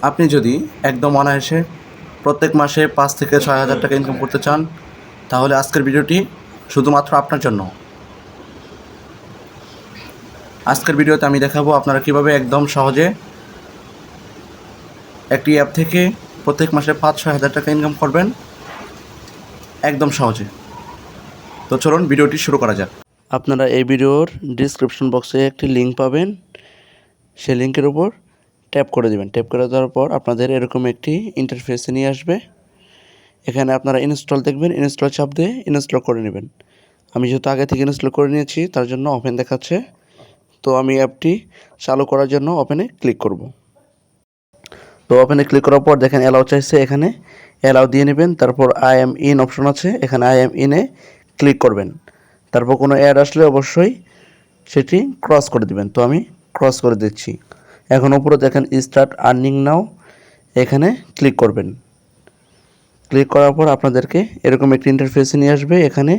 আপনি যদি একদম অনায়াসে প্রত্যেক মাসে 5 থেকে 6 হাজার টাকা ইনকাম করতে চান, তাহলে আজকের ভিডিওটি শুধুমাত্র আপনার জন্য। আজকের ভিডিওতে আমি দেখাবো আপনারা কিভাবে একদম সহজে একটি অ্যাপ থেকে প্রত্যেক মাসে 5-6 হাজার টাকা ইনকাম করবেন, একদম সহজে। তো চলুন ভিডিওটি শুরু করা যাক। আপনারা এই ভিডিওর ডিসক্রিপশন বক্সে একটি লিঙ্ক পাবেন, সেই লিঙ্কের উপর ট্যাপ করে দেবেন। ট্যাপ করে দেওয়ার পর আপনাদের এরকম একটি ইন্টারফেসে নিয়ে আসবে। এখানে আপনারা ইনস্টল দেখবেন, ইনস্টল চাপ দিয়ে ইনস্টল করে নেবেন। আমি যেহেতু আগে থেকে ইনস্টল করে নিয়েছি তার জন্য ওপেন দেখাচ্ছে। তো আমি অ্যাপটি চালু করার জন্য ওপেনে ক্লিক করব। তো ওপেনে ক্লিক করার পর দেখেন অ্যালাউ চাইছে, এখানে অ্যালাউ দিয়ে নেবেন। তারপর আই এম ইন অপশন আছে, এখানে আই এম ইনে ক্লিক করবেন। তারপর কোনো অ্যাড আসলে অবশ্যই সেটি ক্রস করে দিবেন। তো আমি ক্রস করে দিচ্ছি। এখন উপরে দেখেন স্টার্ট আর্নিং নাও, এখানে ক্লিক করবেন। ক্লিক করার পর আপনাদেরকে এরকম একটি ইন্টারফেসে নিয়ে আসবে। এখানে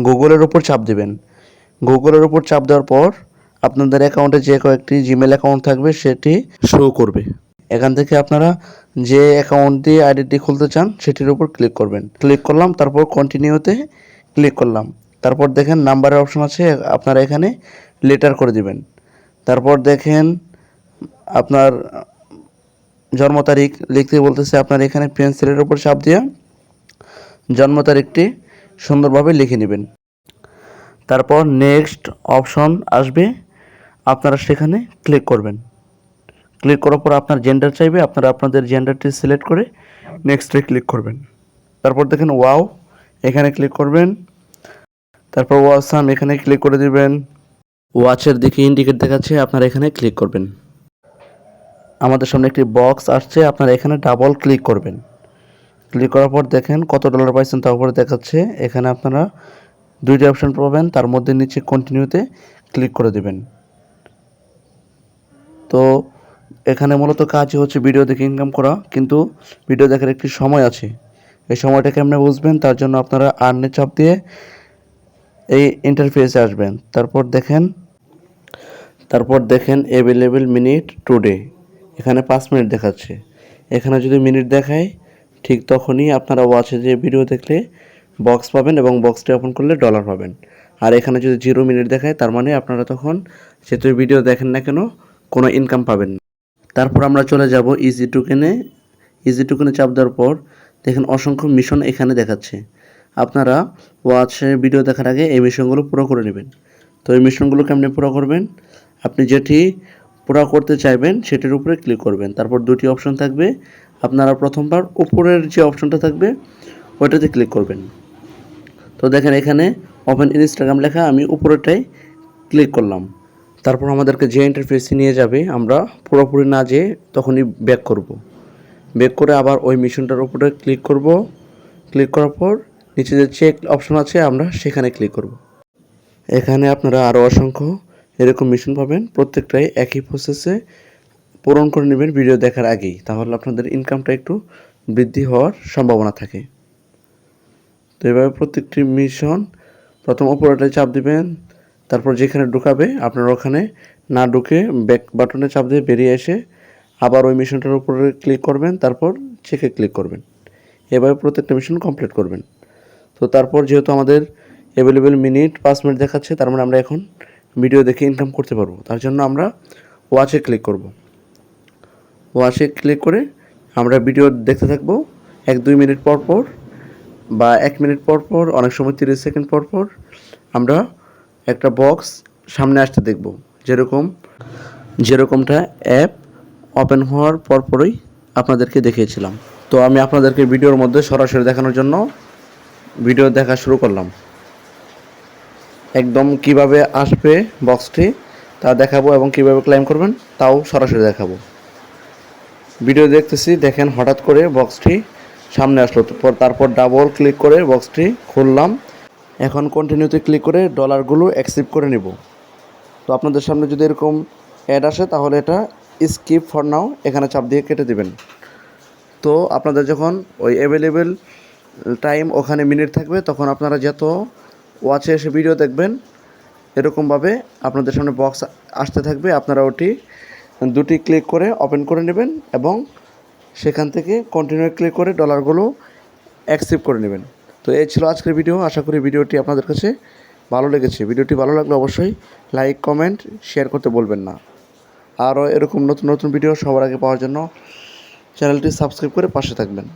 গুগলের উপর চাপ দেবেন। গুগলের উপর চাপ দেওয়ার পর আপনাদের অ্যাকাউন্টে যে কয়েকটি জিমেল অ্যাকাউন্ট থাকবে সেটি শো করবে। এখান থেকে আপনারা যে অ্যাকাউন্ট দিয়ে আইডিটি খুলতে চান সেটির উপর ক্লিক করবেন। ক্লিক করলাম, তারপর কন্টিনিউতে ক্লিক করলাম। তারপর দেখেন নাম্বারের অপশন আছে, আপনারা এখানে লেটার করে দিবেন। তারপর দেখেন আপনার জন্ম তারিখ লিখতে বলতেছে, আপনার এখানে পেন্সিলের উপর চাপ দিয়ে জন্ম তারিখটি সুন্দরভাবে লিখে নেবেন। তারপর নেক্সট অপশন আসবে, আপনারা সেখানে ক্লিক করবেন। ক্লিক করার পর আপনার জেন্ডার চাইবে, আপনারা আপনাদের জেন্ডারটি সিলেক্ট করে নেক্সটে ক্লিক করবেন। তারপর দেখেন ওয়াও, এখানে ক্লিক করবেন। তারপর ওয়াসাম, এখানে ক্লিক করে দিবেন। ওয়াচের দিকে ইন্ডিকেট দেখাচ্ছে, আপনারা এখানে ক্লিক করবেন। আমাদের সামনে একটি বক্স আসছে, আপনারা এখানে ডাবল ক্লিক করবেন। ক্লিক করার পর দেখেন কত ডলার পাইছেন তার উপরে দেখাচ্ছে। এখানে আপনারা দুইটি অপশন পাবেন, তার মধ্যে নিচে কন্টিনিউতে ক্লিক করে দেবেন। তো এখানে মূলত কাজই হচ্ছে ভিডিও দেখে ইনকাম করা, কিন্তু ভিডিও দেখার একটি সময় আছে। এই সময়টা কেমনে বুঝবেন, তার জন্য আপনারা আর্নে চাপ দিয়ে এই ইন্টারফেসে আসবেন। তারপর দেখেন অ্যাভেলেবেল মিনিট টুডে, এখানে 5 মিনিট দেখাচ্ছে। এখানে যদি মিনিট দেখায় ঠিক তখনই আপনারা ওয়াচে যে ভিডিও দেখলে বক্স পাবেন এবং বক্সটি ওপেন করলে ডলার পাবেন। আর এখানে যদি 0 মিনিট দেখায় তার মানে আপনারা তখন যেহেতু ভিডিও দেখেন না কেন কোনো ইনকাম পাবেন না। তারপর আমরা চলে যাব ইজি টোকেনে। ইজি টোকেনে চাপ দেওয়ার পর দেখেন অসংখ্য মিশন এখানে দেখাচ্ছে। আপনারা ওয়াচে ভিডিও দেখার আগে এই মিশনগুলো পুরো করে নেবেন। তো এই মিশনগুলো কেমনে পুরো করবেন, আপনি যেটি পুরো করতে চাইবেন সেটির উপরে ক্লিক করবেন। তারপর দুটি অপশন থাকবে, আপনারা প্রথমবার উপরের যে অপশনটা থাকবে ওইটাতে ক্লিক করবেন। তো দেখেন এখানে ওপেন ইনস্টাগ্রাম লেখা, আমি উপরেরটাই ক্লিক করলাম। তারপর আমাদেরকে যে ইন্টারফেসে নিয়ে যাবে, আমরা পুরোপুরি না যেয়ে তখনই ব্যাক করব। ব্যাক করে আবার ওই মিশনটার উপরে ক্লিক করব। ক্লিক করার পর নিচে যে চেক অপশন আছে আমরা সেখানে ক্লিক করব। এখানে আপনারা আরও অসংখ্য এরকম মিশন পাবেন, প্রত্যেকটাই একই প্রসেসে পূরণ করে নেবেন ভিডিও দেখার আগেই, তাহলে আপনাদের ইনকামটা একটু বৃদ্ধি হওয়ার সম্ভাবনা থাকে। তো এভাবে প্রত্যেকটি মিশন প্রথম উপরেটায় চাপ দিবেন, তারপর যেখানে ঢুকাবে আপনারা ওখানে না ঢুকে ব্যাক বাটনে চাপ দিয়ে বেরিয়ে এসে আবার ওই মিশনটার উপরে ক্লিক করবেন, তারপর চেকে ক্লিক করবেন। এভাবে প্রত্যেকটা মিশন কমপ্লিট করবেন। তো তারপর যেহেতু আমাদের অ্যাভেলেবেল মিনিট 5 মিনিট দেখাচ্ছে, তার মানে আমরা এখন ভিডিও দেখে ইনকাম করতে পারবো। তার জন্য আমরা ওয়াচে ক্লিক করব। ওয়াচে ক্লিক করে আমরা ভিডিও দেখতে থাকবো 1-2 মিনিট পর পর বা 1 মিনিট পর পর, অনেক সময় 30 সেকেন্ড পর পর আমরা একটা বক্স সামনে আসতে দেখব, যেরকমটা অ্যাপ ওপেন হওয়ার পরপরই আপনাদেরকে দেখিয়েছিলাম। তো আমি আপনাদেরকে ভিডিওর মধ্যে সরাসরি দেখানোর জন্য ভিডিও দেখা শুরু করলাম। একদম কিভাবে আসবে বক্সটি তা দেখাবো এবং কিভাবে ক্লাইম করবেন তাও সরাসরি দেখাবো। ভিডিও দেখতেছি, দেখেন হঠাৎ করে বক্সটি সামনে আসলো। তারপর ডাবল ক্লিক করে বক্সটি খুললাম। এখন কন্টিনিউতে ক্লিক করে ডলারগুলো অ্যাকসেপ্ট করে নেব। তো আপনাদের সামনে যদি এরকম অ্যাড আসে তাহলে এটা স্কিপ ফর নাও, এখানে চাপ দিয়ে কেটে দেবেন। তো আপনাদের যখন ওই অ্যাভেলেবেল টাইম ওখানে মিনিট থাকবে তখন আপনারা যত ওয়াচে এসে ভিডিও দেখবেন এরকমভাবে আপনাদের সামনে বক্স আসতে থাকবে। আপনারা ওটি দুটি ক্লিক করে ওপেন করে নেবেন এবং সেখান থেকে কন্টিনিউ ক্লিক করে ডলারগুলো অ্যাকসেপ্ট করে নেবেন। তো এই ছিল আজকের ভিডিও। আশা করি ভিডিওটি আপনাদের কাছে ভালো লেগেছে। ভিডিওটি ভালো লাগলে অবশ্যই লাইক, কমেন্ট, শেয়ার করতে বলবেন না। আরও এরকম নতুন নতুন ভিডিও সবার আগে পাওয়ার জন্য চ্যানেলটি সাবস্ক্রাইব করে পাশে থাকবেন।